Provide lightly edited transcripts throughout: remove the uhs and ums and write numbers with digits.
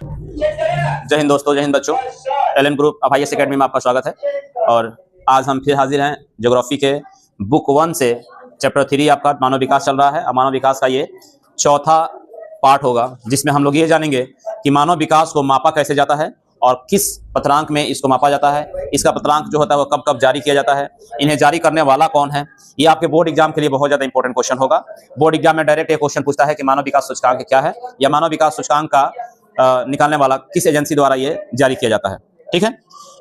जय हिंद दोस्तों, जय हिंद बच्चों। एलएन ग्रुप IAS एकेडमी में आपका स्वागत है। और आज हम फिर हाजिर हैं ज्योग्राफी के बुक 1 से चैप्टर 3 आपका मानव विकास चल रहा है। और मानव विकास का ये चौथा पार्ट होगा, जिसमें हम लोग ये जानेंगे कि मानव विकास को मापा कैसे जाता है और किस पत्रांक में इसको मापा जाता है। इसका पत्रांक जो होता है वो कब कब जारी किया जाता है, इन्हें जारी करने वाला कौन है। ये आपके बोर्ड एग्जाम के लिए बहुत ज्यादा इंपॉर्टेंट क्वेश्चन होगा। बोर्ड एग्जाम में डायरेक्ट एक क्वेश्चन पूछता है कि मानव विकास सूचकांक क्या है, या मानव विकास सूचकांक का निकालने वाला किस एजेंसी द्वारा ये जारी किया जाता है। ठीक है,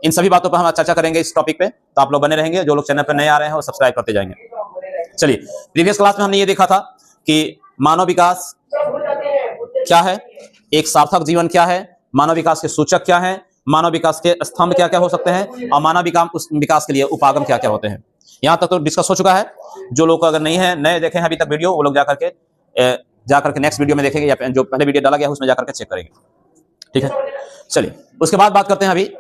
इन सभी बातों पर हम चर्चा करेंगे इस टॉपिक पे, तो आप लोग बने रहेंगे। जो लोग चैनल पर नए आ रहे हैं वो सब्सक्राइब करते जाएंगे। चलिए, प्रीवियस क्लास में हमने ये देखा था कि मानव विकास क्या है, एक सार्थक जीवन क्या है, मानव विकास के सूचक क्या है, मानव विकास के स्तंभ क्या क्या हो सकते हैं, और मानव विकास के लिए उपागम क्या क्या होते हैं। यहां तक तो डिस्कस हो चुका है। जो लोग अगर नहीं है, नए देखे हैं अभी तक वीडियो, वो लोग जाकर के नेक्स्ट वीडियो में देखेंगे, या जो पहले वीडियो डाला गया उसमें जाकर के चेक करेंगे। ठीक है, चलिए उसके बाद बात करते हैं अभी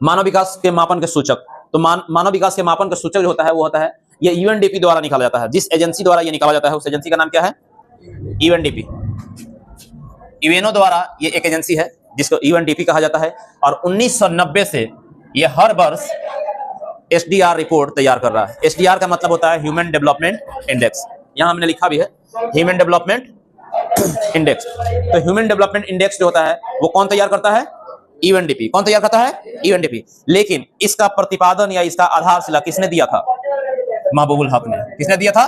मानव विकास के मापन के सूचक। तो मानव विकास के मापन का सूचक जो होता है वो होता है ये UNDP द्वारा निकाला जाता है। जिस एजेंसी द्वारा ये निकाला जाता है उस एजेंसी का नाम क्या है? UNDP। यूएनओ द्वारा ये एक एजेंसी है जिसको UNDP कहा जाता है। और 1990 से ये हर वर्ष SDR रिपोर्ट तैयार कर रहा है। SDR का मतलब होता है ह्यूमन डेवलपमेंट इंडेक्स। यहां हमने लिखा भी है ह्यूमन डेवलपमेंट इंडेक्स। तो ह्यूमन डेवलपमेंट इंडेक्स जो होता है वो कौन तैयार करता है? UNDP। कौन तैयार करता है? UNDP। लेकिन इसका प्रतिपादन या इसका आधारशिला किसने दिया था? महबूबुल हक ने। किसने दिया था?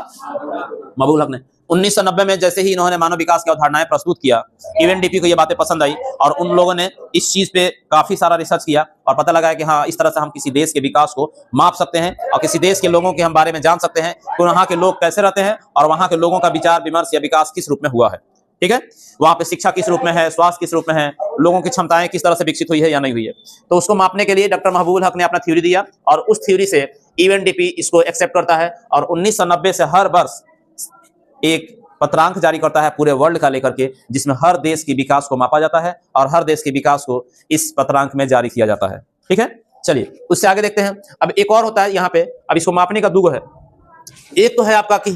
महबूबुल हक ने। 1990 में जैसे ही इन्होंने मानव विकास की अवधारणाएं प्रस्तुत किया, UNDP को ये बातें पसंद आई और उन लोगों ने इस चीज पे काफी सारा रिसर्च किया और पता लगाया कि हाँ, इस तरह से हम किसी देश के विकास को माप सकते हैं और किसी देश के लोगों के हम बारे में जान सकते हैं कि वहाँ के लोग कैसे रहते हैं और वहाँ के लोगों का विचार विमर्श या विकास किस रूप में हुआ है। ठीक है, वहाँ पे शिक्षा किस रूप में है, स्वास्थ्य किस रूप में है, लोगों की क्षमताएं किस तरह से विकसित हुई है या नहीं हुई है। तो उसको मापने के लिए डॉक्टर महबूबुल हक ने अपना थ्योरी दिया और उस थ्योरी से UNDP इसको एक्सेप्ट करता है और 1990 से हर वर्ष एक पत्रांक जारी करता है पूरे वर्ल्ड का लेकर के, जिसमें हर देश के विकास को मापा जाता है और हर देश के विकास को इस पत्रांक में जारी किया जाता है। ठीक है, चलिए उससे आगे देखते हैं। अब एक और होता है यहाँ पे, अब इसको मापने का दो है। एक तो है आपका कि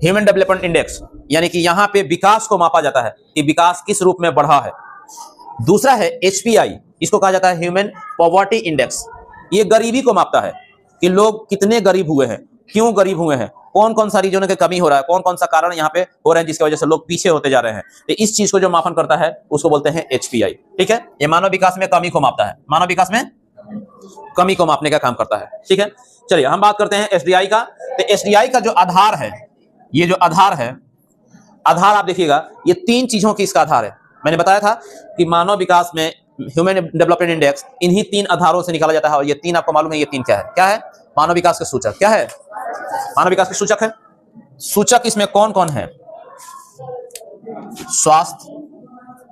ह्यूमन डेवलपमेंट इंडेक्स, यानी कि यहाँ पे विकास को मापा जाता है कि विकास किस रूप में बढ़ा है। दूसरा है HPI, इसको कहा जाता है ह्यूमन पॉवर्टी इंडेक्स। ये गरीबी को मापता है कि लोग कितने गरीब हुए हैं, क्यों गरीब हुए हैं, कौन कौन सा रीजन की कमी हो रहा है, कौन कौन सा कारण यहाँ पे हो रहे हैं जिसकी वजह से लोग पीछे होते जा रहे हैं। तो इस चीज को जो मापन करता है उसको बोलते हैं HPI। ठीक है, ये मानव विकास में कमी को मापता है, मानव विकास में कमी को मापने का काम करता है। ठीक है, चलिए हम बात करते हैं SDI का। तो SDI का जो आधार है, ये जो आधार है, आधार आप देखिएगा ये 3 चीजों की इसका आधार है। मैंने बताया था कि मानव विकास में ह्यूमन डेवलपमेंट इंडेक्स इन्हीं 3 आधारों से निकाला जाता है। और ये 3 आपको मालूम है, ये 3 क्या है? क्या है? मानव विकास के सूचक। क्या है? मानव विकास के सूचक है। सूचक इसमें कौन कौन है? स्वास्थ्य।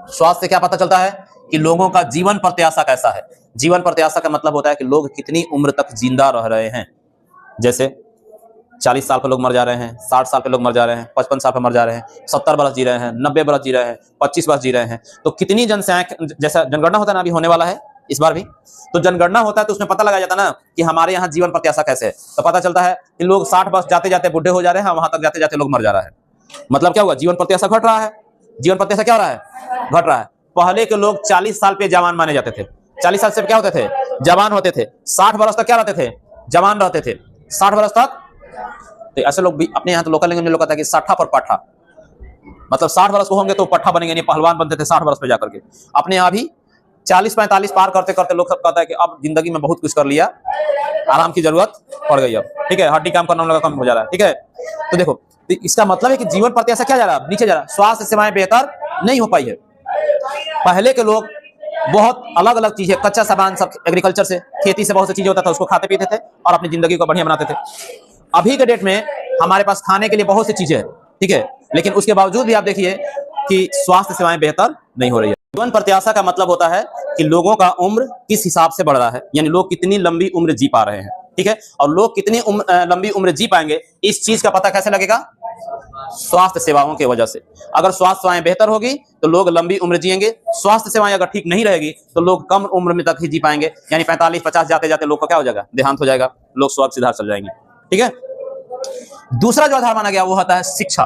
स्वास्थ्य से क्या पता चलता है कि लोगों का जीवन प्रत्याशा कैसा है। जीवन प्रत्याशा का मतलब होता है कि लोग कितनी उम्र तक जिंदा रह रहे हैं। जैसे 40 साल पे लोग मर जा रहे हैं, 60 साल पे लोग मर जा रहे हैं, 55 साल पे मर जा रहे हैं, 70 बरस जी रहे हैं, 90 बरस जी रहे हैं, 25 वर्ष जी रहे हैं। तो कितनी जनसंख्या, जैसा जनगणना होता है ना, अभी होने वाला है इस बार भी, तो जनगणना होता है तो उसमें पता लगाया जाता है ना कि हमारे यहाँ जीवन प्रत्याशा कैसे है। तो पता चलता है कि लोग 60 वर्ष जाते जाते बुढ़े हो जा रहे हैं, वहां तक जाते जाते लोग मर जा रहा है। मतलब क्या हुआ? जीवन प्रत्याशा घट रहा है। जीवन प्रत्याशा क्या हो रहा है? घट रहा है। पहले के लोग 40 साल पे जवान माने जाते थे। 40 साल से क्या होते थे? जवान होते थे। 60 वर्ष तक क्या रहते थे? जवान रहते थे। 60 वर्ष तक। तो ऐसे लोग भी अपने यहाँ तो लोकल लैंग्वेज में लोग कहता है कि साठा पर पाठा, मतलब 60 वर्ष को होंगे तो पट्ठा बनेंगे, नहीं पहलवान बनते थे 60 वर्ष पे जाकर के। अपने यहाँ भी 40-45 पार करते करते लोग सब कहता है कि अब जिंदगी में बहुत कुछ कर लिया, आराम की जरूरत पड़ गई अब। ठीक है, हड्डी काम करना लगा, कम हो जा रहा है। ठीक है, तो देखो, तो इसका मतलब है कि जीवन प्रत्याशा क्या जा रहा है? नीचे जा रहा है। स्वास्थ्य सेवाएं बेहतर नहीं हो पाई है। पहले के लोग बहुत अलग अलग चीजें, कच्चा सामान सब एग्रीकल्चर से, खेती से बहुत सी चीजें होता था, उसको खाते पीते थे और अपनी जिंदगी को बढ़िया बनाते थे। अभी के डेट में हमारे पास खाने के लिए बहुत सी चीजें हैं। ठीक है, लेकिन उसके बावजूद भी आप देखिए कि स्वास्थ्य सेवाएं बेहतर नहीं हो रही है। जीवन प्रत्याशा का मतलब होता है कि लोगों का उम्र किस हिसाब से बढ़ रहा है, यानी लोग कितनी लंबी उम्र जी पा रहे हैं। ठीक है, और लोग कितनी लंबी उम्र जी पाएंगे, इस चीज का पता कैसे लगेगा? स्वास्थ्य सेवाओं की वजह से। अगर स्वास्थ्य सेवाएं बेहतर होगी तो लोग लंबी उम्र जिएंगे। स्वास्थ्य सेवाएं अगर ठीक नहीं रहेगी तो लोग कम उम्र में तक ही जी पाएंगे, यानी 45-50 जाते जाते लोग का क्या हो जाएगा? देहांत हो जाएगा, लोग स्वर्ग सिधार चल जाएंगे। ठीक है, दूसरा जो आधार माना गया वो होता है शिक्षा।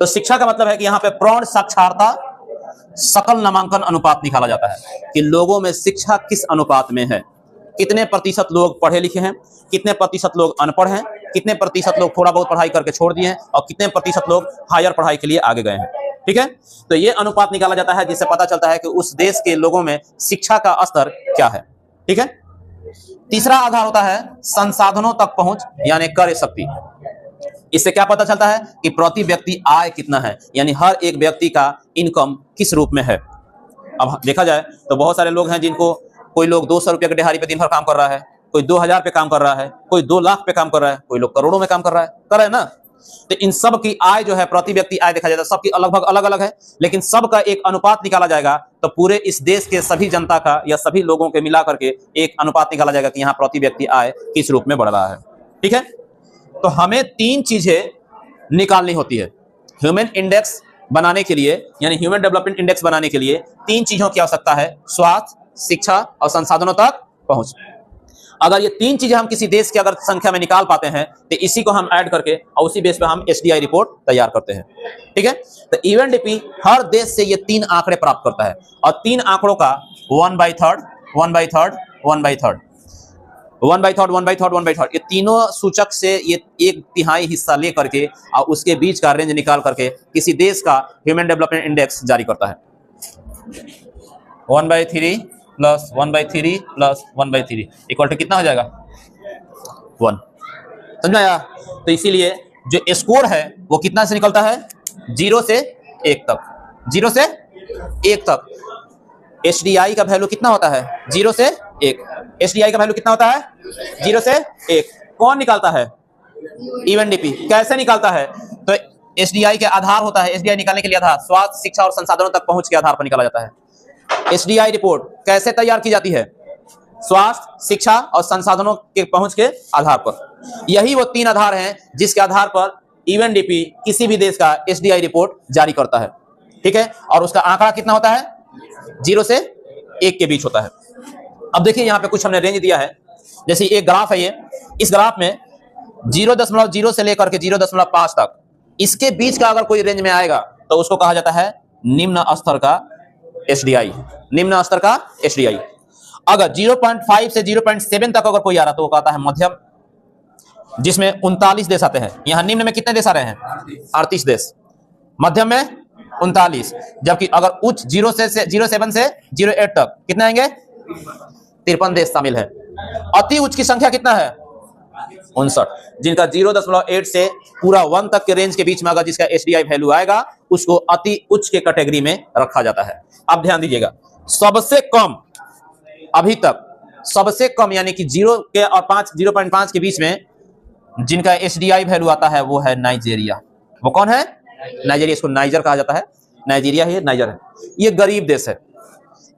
तो शिक्षा का मतलब है कि यहाँ पे प्रौढ़ साक्षरता सकल नामांकन अनुपात निकाला जाता है कि लोगों में शिक्षा किस अनुपात में है, कितने प्रतिशत लोग पढ़े लिखे हैं, कितने प्रतिशत लोग अनपढ़ हैं, कितने प्रतिशत लोग थोड़ा बहुत पढ़ाई करके छोड़ दिए हैं और कितने प्रतिशत लोग हायर पढ़ाई के लिए आगे गए हैं। ठीक है, तो ये अनुपात निकाला जाता है जिससे पता चलता है कि उस देश के लोगों में शिक्षा का स्तर क्या है। ठीक है, तीसरा आधार होता है संसाधनों तक पहुंच यानी क्रय शक्ति। इससे क्या पता चलता है कि प्रति व्यक्ति आय कितना है, यानी हर एक व्यक्ति का इनकम किस रूप में है। अब देखा जाए तो बहुत सारे लोग हैं जिनको, कोई लोग 200 रुपये के दिहाड़ी पे दिन भर काम कर रहा है, कोई 2000 पे काम कर रहा है, कोई 2 लाख पे काम कर रहा है, कोई लोग करोड़ों में काम कर रहा है ना। तो इन सब की आय जो है, प्रति व्यक्ति आय देखा जाता है, सबकी लगभग अलग अलग है, लेकिन सबका एक अनुपात निकाला जाएगा तो पूरे इस देश के सभी जनता का या सभी लोगों के मिला करके एक अनुपात निकाला जाएगा कि यहाँ प्रति व्यक्ति आय किस रूप में बढ़ रहा है। ठीक है, तो हमें 3 चीजें निकालनी होती है ह्यूमन इंडेक्स बनाने के लिए, यानी ह्यूमन डेवलपमेंट इंडेक्स बनाने के लिए 3 चीजों की आवश्यकता है, स्वास्थ्य, शिक्षा और संसाधनों तक पहुंच। अगर ये 3 चीजें हम किसी देश की अगर संख्या में निकाल पाते हैं तो इसी को हम ऐड करके और उसी बेस पे हम एसडीआई रिपोर्ट तैयार करते हैं। ठीक है, तो यूएनडीपी हर देश से ये 3 आंकड़े प्राप्त करता है और 3 आंकड़ों का 1/3, 1/3, 1/3, 1/3, 1/3, 1/3 ये तीनों सूचक से ये 1/3 हिस्सा ले करके और उसके बीच का रेंज निकाल करके किसी देश का ह्यूमन डेवलपमेंट इंडेक्स जारी करता है। 1/3 प्लस 1/3 प्लस 1/3 इक्वल टू कितना हो जाएगा? 1। समझ में आया? तो इसीलिए जो स्कोर है वो कितना से निकलता है? 0 से 1 तक। 0 से 1 तक एचडीआई का वैल्यू कितना होता है? 0 से 1। एचडीआई का वैल्यू कितना होता है? 0 से 1। कौन निकालता है? यूएनडीपी। कैसे निकालता है? तो एचडीआई के आधार होता है, एचडीआई निकालने के लिए आधार स्वास्थ्य, शिक्षा और संसाधनों तक पहुंच के आधार पर निकाला जाता है। एचडीआई रिपोर्ट कैसे तैयार की जाती है? स्वास्थ्य, शिक्षा और संसाधनों के पहुंच के आधार पर। यही वो 3 आधार हैं जिसके आधार पर यूएनडीपी किसी भी देश का एचडीआई रिपोर्ट जारी करता है। ठीक है, और उसका आंकड़ा कितना होता है? 0 से 1 के बीच होता है। अब देखिए यहाँ पे कुछ हमने रेंज दिया है, जैसे एक ग्राफ है ये, इस ग्राफ में 0.0 से लेकर के 0.5 तक इसके बीच का अगर कोई रेंज में आएगा तो उसको कहा जाता है निम्न स्तर का एचडीआई। निम्न स्तर का एचडीआई। अगर 0.5 से 0.7 तक अगर कोई आ रहा तो वो कहता है मध्यम, जिसमें 39 देश आते हैं। यहाँ निम्न में कितने देश आ रहे हैं? 38 देश। मध्यम में 39, जबकि अगर उच्च 0.7 से 0.8 तक कितने आएंगे? 53 देश शामिल है। अति उच्च की संख्या कितना है? 59, जिनका 0.8 से पूरा 1 तक के रेंज के बीच में अगर जिसका एचडीआई वैल्यू आएगा उसको अति उच्च के कैटेगरी में रखा जाता है। अब ध्यान दीजिएगा, सबसे कम अभी तक, सबसे कम यानी कि 0 के और 0.5 के बीच में जिनका एचडीआई वैल्यू आता है वो है नाइजीरिया। वो कौन है? नाइजीरिया। इसको नाइजर कहा जाता है। नाइजीरिया है, नाइजर है। ये गरीब देश है।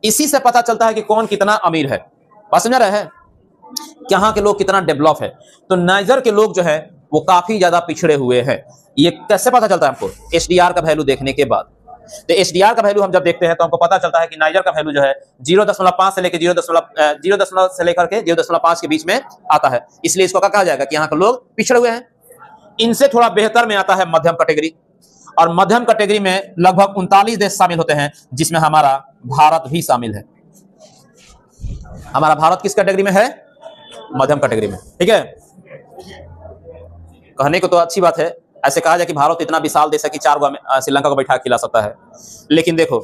इसी से पता चलता है कि कौन कितना अमीर है। बात समझ रहे हैं? यहाँ के लोग कितना डेवलप है। तो नाइजर के लोग जो है वो काफी ज्यादा पिछड़े हुए हैं। ये कैसे पता चलता है हमको? एचडीआर का वैल्यू देखने के बाद। तो एचडीआर का वैल्यू हम जब देखते हैं तो हमको पता चलता है कि नाइजर का वैल्यू जो है 0.5 से लेकर 0.5 के बीच में आता है। इसलिए इसको क्या कहा जाएगा कि यहाँ के लोग पिछड़े हुए हैं। इनसे थोड़ा बेहतर में आता है मध्यम कैटेगरी, और मध्यम कैटेगरी में लगभग 39 देश शामिल होते हैं, जिसमें हमारा भारत भी शामिल है। हमारा भारत किस कैटेगरी में है? मध्यम कैटेगरी में। ठीक है, कहने को तो अच्छी बात है, ऐसे कहा जाए कि भारत इतना विशाल देश है कि 4 श्रीलंका को बैठा खिला सकता है। लेकिन देखो,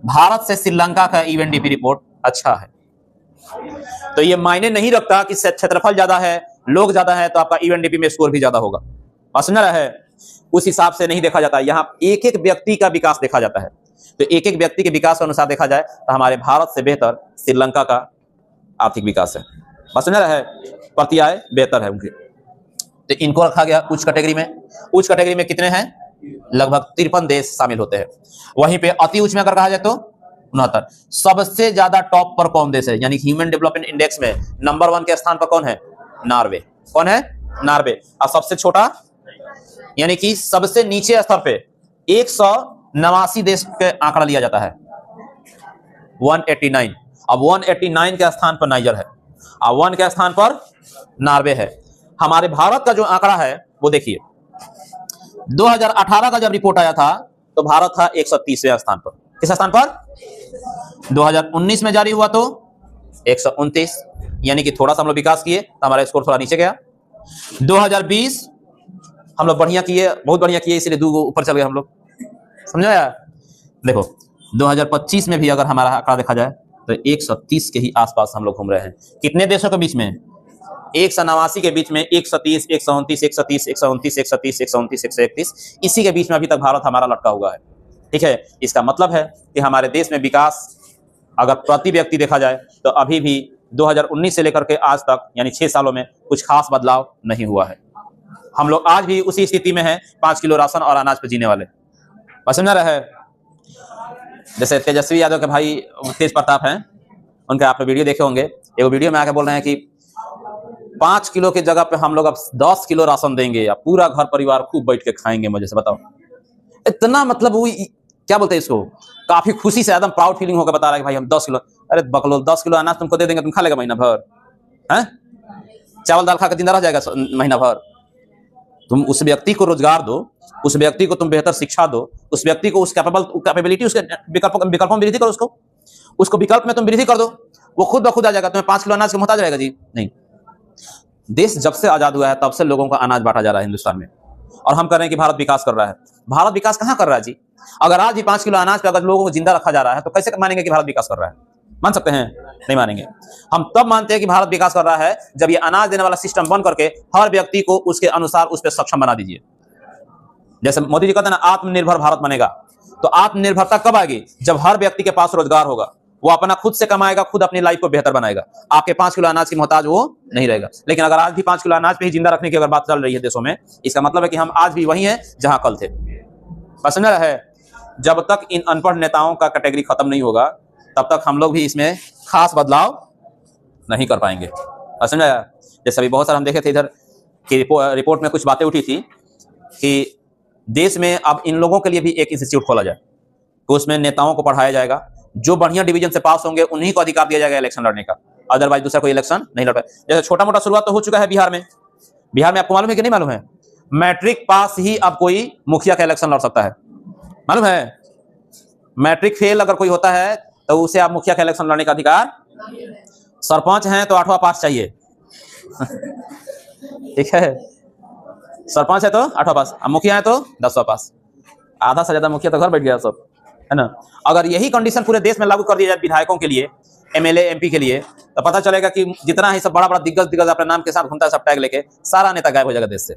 भारत से श्रीलंका का यूएनडीपी रिपोर्ट अच्छा है, तो ये मायने नहीं रखता कि क्षेत्रफल ज्यादा है, लोग ज्यादा है तो आपका यूएनडीपी में स्कोर भी ज्यादा होगा। समझ रहा है? उस हिसाब से नहीं देखा जाता। यहाँ एक एक व्यक्ति का विकास देखा जाता है। तो एक एक व्यक्ति के विकास के अनुसार देखा जाए तो हमारे भारत से बेहतर श्रीलंका का आर्थिक विकास है। बस समझ रहा है? प्रति आय बेहतर है उनकी। तो इनको रखा गया उच्च कैटेगरी में। उच्च कैटेगरी में कितने हैं? लगभग 53 देश शामिल होते हैं। वहीं पे अति उच्च में अगर कहा जाए तो 69। सबसे ज्यादा टॉप पर कौन देश है? यानी ह्यूमन डेवलपमेंट इंडेक्स में नंबर 1 के स्थान पर कौन है? नॉर्वे। कौन है? नॉर्वे। और सबसे छोटा यानी कि सबसे नीचे स्तर पे 189 देश के आंकड़ा लिया जाता है, 189। अब 189 के स्थान पर नाइजर है और 1 के स्थान पर नॉर्वे है। हमारे भारत का जो आंकड़ा है वो देखिए, 2018 का जब रिपोर्ट आया था तो भारत था 130वें स्थान पर। किस स्थान पर? 2019 में जारी हुआ तो 129, यानी कि थोड़ा सा हम लोग विकास किए तो हमारा स्कोर थोड़ा नीचे गया। 2020 हम लोग बढ़िया किए, बहुत बढ़िया किए, इसलिए 2 ऊपर चल गए हम लोग। समझा यार? देखो 2025 में भी अगर हमारा आंकड़ा देखा जाए तो 130 के ही आसपास हम लोग घूम रहे हैं। कितने देशों के बीच में? 189 के बीच में 130, 129, 130, 129, 130, 129, 131, इसी के बीच में अभी तक भारत हमारा लटका हुआ है। ठीक है, इसका मतलब है कि हमारे देश में विकास अगर प्रति व्यक्ति देखा जाए तो अभी भी 2019 से लेकर के आज तक यानी 6 सालों में कुछ खास बदलाव नहीं हुआ है। हम लोग आज भी उसी स्थिति में हैं, 5 किलो राशन और अनाज पे जीने वाले। बस समझ रहे हैं? जैसे तेजस्वी यादव के भाई तेज प्रताप हैं, उनके आपने वीडियो देखे होंगे। एक वीडियो में आके बोल रहे हैं कि 5 किलो की जगह पे हम लोग अब 10 किलो राशन देंगे या पूरा घर परिवार खूब बैठ के खाएंगे मजे से। बताओ, इतना मतलब वो क्या बोलते हैं इसको, काफी खुशी से एकदम प्राउड फीलिंग होकर बता रहा है कि भाई हम 10 किलो, अरे बकलो 10 किलो अनाज तुमको दे देंगे, तुम खा लेगा महीना भर? हैं? चावल दाल खा के जिंदा रह जाएगा महीना भर? तुम उस व्यक्ति को रोजगार दो, उस व्यक्ति को तुम बेहतर शिक्षा दो, उस व्यक्ति को उस कैपेबिलिटी, उसके विकल्पों में वृद्धि करो, उसको विकल्प में तुम वृद्धि कर दो, वो खुद ब खुद आ जाएगा। तुम्हें 5 किलो अनाज के मोहताज रहेगा जी? नहीं। देश जब से आजाद हुआ है तब से लोगों का अनाज बांटा जा रहा है हिंदुस्तान में, और हम कह रहे हैं कि भारत विकास कर रहा है। भारत विकास कहां कर रहा है जी? अगर आज भी 5 किलो अनाज पे अगर लोगों को जिंदा रखा जा रहा है तो कैसे मानेंगे कि भारत विकास कर रहा है? मान सकते हैं? नहीं मानेंगे। हम तब मानते हैं कि भारत विकास कर रहा है जब ये अनाज देने वाला सिस्टम बंद करके हर व्यक्ति को उसके अनुसार उस पर सक्षम बना दीजिए। जैसे मोदी जी कहते हैं ना, आत्मनिर्भर भारत बनेगा। तो आत्मनिर्भरता कब आएगी? जब हर व्यक्ति के पास रोजगार होगा, वो अपना खुद से कमाएगा, खुद अपनी लाइफ को बेहतर बनाएगा। आपके 5 किलो अनाज की मोहताज वो नहीं रहेगा। लेकिन अगर आज भी 5 किलो अनाज पे ही जिंदा रखने की अगर बात चल रही है देशों में, इसका मतलब है कि हम आज भी वही हैं जहां कल थे। समझ रहा है? जब तक इन अनपढ़ नेताओं का कैटेगरी खत्म नहीं होगा तब तक हम लोग भी इसमें खास बदलाव नहीं कर पाएंगे। समझ आया? जैसे अभी बहुत सारे हम देखे थे इधर की रिपोर्ट में कुछ बातें उठी थी कि देश में अब इन लोगों के लिए भी एक इंस्टीट्यूट खोला जाए, तो उसमें नेताओं को पढ़ाया जाएगा। जो बढ़िया डिवीजन से पास होंगे उन्हीं को अधिकार दिया जाएगा इलेक्शन लड़ने का, अदरवाइज दूसरा कोई इलेक्शन नहीं लड़ पाए। जैसे छोटा मोटा शुरुआत तो हो चुका है बिहार में। बिहार में आपको मालूम है कि नहीं मालूम है? मैट्रिक पास ही अब कोई मुखिया का इलेक्शन लड़ सकता है। मालूम है? मैट्रिक फेल अगर कोई होता है तो उसे आप मुखिया का इलेक्शन लड़ने का अधिकार, सरपंच हैं तो 8वां पास चाहिए। ठीक है, सरपंच है तो 8वां पास, मुखिया है तो 10वां पास। आधा से ज्यादा मुखिया तो घर बैठ गया सब, है ना? अगर यही कंडीशन पूरे देश में लागू कर दिया जाए विधायकों के लिए, एमएलए एमपी के लिए, तो पता चलेगा कि जितना ही सब बड़ा बड़ा दिग्गज अपने नाम के साथ घूमता है सब टैग लेके, सारा नेता गायब हो जाएगा देश से।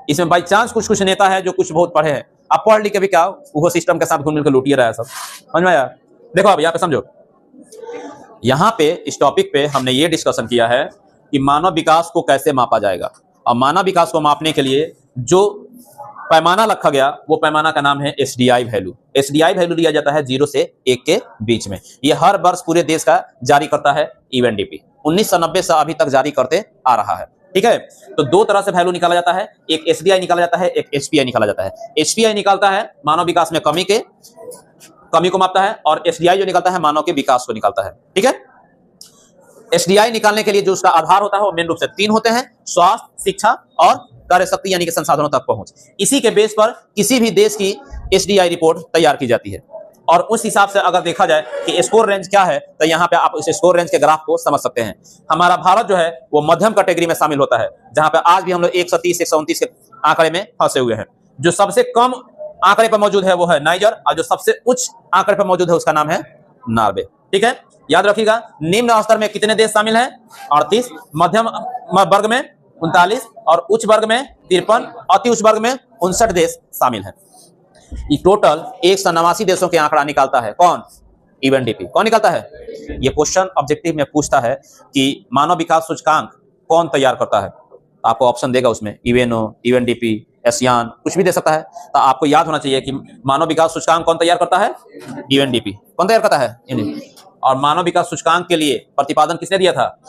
इसमें बाई चांस कुछ नेता है जो कुछ बहुत पढ़े हैं, अब पढ़ लिख के भी क्या वो सिस्टम के साथ घूम मिलकर लूटिए रहा है सब। समझ में आया? देखो अब यहाँ पे समझो, यहाँ पे इस टॉपिक पे हमने ये डिस्कशन किया है कि मानव विकास को कैसे मापा जाएगा, और मानव विकास को मापने के लिए जो पैमाना रखा गया वो पैमाना का नाम है एसडीआई वैल्यू। एसडीआई वैल्यू लिया जाता है 0 से 1 के बीच में। ये हर वर्ष पूरे देश का जारी करता है यूएनडीपी। 1990 से अभी तक जारी करते आ रहा है। ठीक है, तो 2 तरह से वैल्यू निकाला जाता है, एक एसडीआई निकाला जाता है, एक एचपीआई निकाला जाता है। एचपीआई निकालता है मानव विकास में कमी को मापता है, और एसडीआई जो निकालता है मानव के विकास को निकालता है। ठीक है, एसडीआई निकालने के लिए जो उसका आधार होता है वो मेन रूप से 3 होते हैं: स्वास्थ्य, शिक्षा और कार्य शक्ति यानी कि संसाधनों तक पहुंच। इसी के बेस पर किसी भी देश की एसडीआई रिपोर्ट तैयार की जाती है, और उस हिसाब से अगर देखा जाए कि स्कोर रेंज क्या है तो यहाँ पे आप इस स्कोर रेंज के ग्राफ को समझ सकते हैं। हमारा भारत जो है वो मध्यम कैटेगरी में शामिल होता है, जहां पे आज भी हम लोग 130 129 के आंकड़े में फंसे हुए हैं। जो सबसे कम आंकड़े पर मौजूद है वो है नाइजर, और जो सबसे उच्च आंकड़े पर मौजूद है उसका नाम है नॉर्वे। ठीक है, याद रखिएगा। निम्न स्तर में कितने देश शामिल हैं? 38, मध्यम वर्ग में 39 और उच्च वर्ग में 53, अति उच्च वर्ग में 59 देश शामिल हैं। ये टोटल 189 देशों के आंकड़ा निकालता है कौन? यूएनडीपी। कौन निकालता है? ये क्वेश्चन ऑब्जेक्टिव में पूछता है कि मानव विकास सूचकांक कौन तैयार करता है। आपको ऑप्शन देगा उसमें, यूएनओ, यूएनडीपी, एशियान, कुछ भी दे सकता है। तो आपको याद होना चाहिए कि मानव विकास सूचकांक कौन तैयार करता है? यूएनडीपी। कौन तैयार करता है? और मानव विकास सूचकांक के लिए प्रतिपादन किसने दिया था?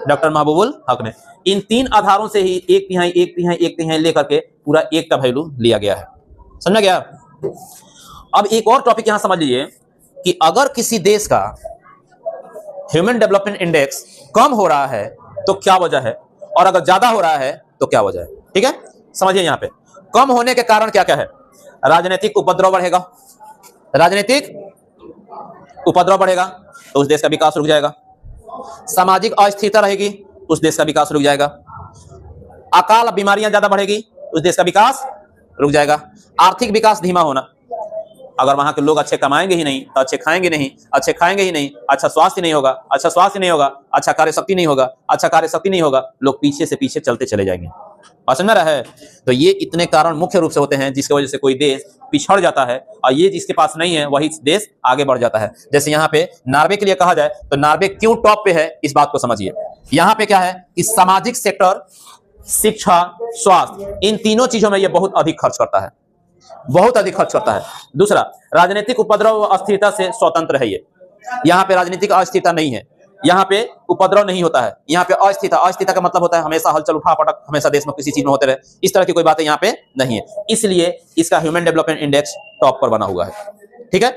डॉक्टर महबूबुल हक ने। इन 3 आधारों से ही 1/3 लेकर के पूरा 1 का वैल्यू लिया गया है। समझा गया? अब एक और टॉपिक यहां समझ लीजिए कि अगर किसी देश का ह्यूमन डेवलपमेंट इंडेक्स कम हो रहा है तो क्या वजह है, और अगर ज्यादा हो रहा है तो क्या वजह है। ठीक है, समझिए। यहां पे कम होने के कारण क्या क्या है? राजनीतिक उपद्रव बढ़ेगा, राजनीतिक उपद्रव बढ़ेगा तो उस देश का विकास रुक जाएगा, सामाजिक अस्थिरता रहेगी उस देश का विकास रुक जाएगा, अकाल बीमारियां ज्यादा बढ़ेगी उस देश का विकास रुक जाएगा, आर्थिक विकास धीमा होना, अगर वहां के लोग अच्छे कमाएंगे ही नहीं तो अच्छे खाएंगे नहीं, अच्छे खाएंगे ही नहीं, अच्छा स्वास्थ्य नहीं होगा, अच्छा स्वास्थ्य नहीं होगा, अच्छा कार्यशक्ति नहीं होगा, अच्छा कार्यशक्ति नहीं होगा, लोग पीछे से पीछे चलते चले जाएंगे। समझ में रहा है? तो ये इतने कारण मुख्य रूप से होते हैं जिसकी वजह से कोई देश पिछड़ जाता है, और ये जिसके पास नहीं है वही देश आगे बढ़ जाता है। जैसे यहाँ पे नॉर्वे के लिए कहा जाए तो नॉर्वे क्यों टॉप पे है, इस बात को समझिए। यहाँ पे क्या है कि सामाजिक सेक्टर, शिक्षा, स्वास्थ्य, इन तीनों चीजों में ये बहुत अधिक खर्च करता है, बहुत अधिक खर्च करता है। दूसरा, राजनीतिक उपद्रव व अस्थिरता से स्वतंत्र है ये। यहाँ पे राजनीतिक अस्थिरता नहीं है, यहाँ पे उपद्रव नहीं होता है, यहाँ पे अस्थिरता, अस्थिरता का मतलब होता है हमेशा हलचल उठापटक, हमेशा देश में किसी चीज में होते रहे, इस तरह की कोई बातें यहाँ पे नहीं है। इसलिए इसका ह्यूमन डेवलपमेंट इंडेक्स टॉप पर बना हुआ है। ठीक है,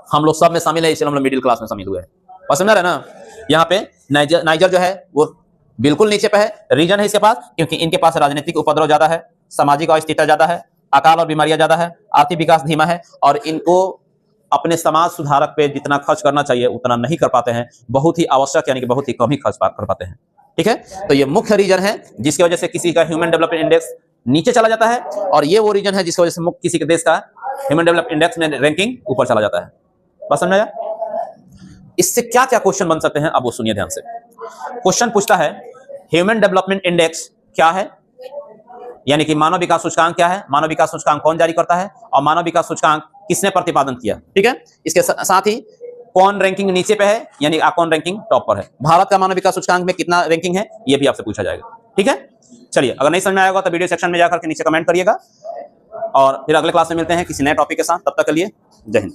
हम लोग सब में शामिल है, इसलिए हम लोग मिडिल क्लास में शामिल हुए हैं। समझ रहे ना? यहाँ पे नाइजर जो है वो बिल्कुल नीचे पे है। रीजन है इसके पास क्योंकि इनके पास राजनीतिक उपद्रव ज्यादा है, सामाजिक अस्थिरता ज्यादा है, अकाल और बीमारियां ज्यादा है, आर्थिक विकास धीमा है, और इनको अपने समाज सुधारक पे जितना खर्च करना चाहिए उतना नहीं कर पाते हैं, बहुत ही आवश्यक यानी कि बहुत ही कम ही खर्च कर पाते हैं। ठीक है, तो ये मुख्य रीजन है जिसकी वजह से किसी का ह्यूमन डेवलपमेंट इंडेक्स नीचे चला जाता है, और ये वो रीजन है जिसकी वजह से किसी के देश का ह्यूमन डेवलपमेंट इंडेक्स में रैंकिंग ऊपर चला जाता है। बस समझ आया? इससे क्या क्या क्वेश्चन बन सकते हैं अब वो सुनिए ध्यान से। क्वेश्चन पूछता है ह्यूमन डेवलपमेंट इंडेक्स क्या है, यानी कि मानव विकास सूचकांक क्या है, मानव विकास सूचकांक कौन जारी करता है, और मानव विकास सूचकांक किसने प्रतिपादन किया। ठीक है, इसके साथ ही कौन रैंकिंग नीचे पे है, यानी कौन रैंकिंग टॉप पर है। भारत का मानव विकास सूचकांक में कितना रैंकिंग है ये भी आपसे पूछा जाएगा। ठीक है, चलिए, अगर नहीं समझ में आएगा तो वीडियो सेक्शन में जाकर के नीचे कमेंट करिएगा, और फिर अगले क्लास में मिलते हैं किसी नए टॉपिक के साथ। तब तक के लिए जय हिंद।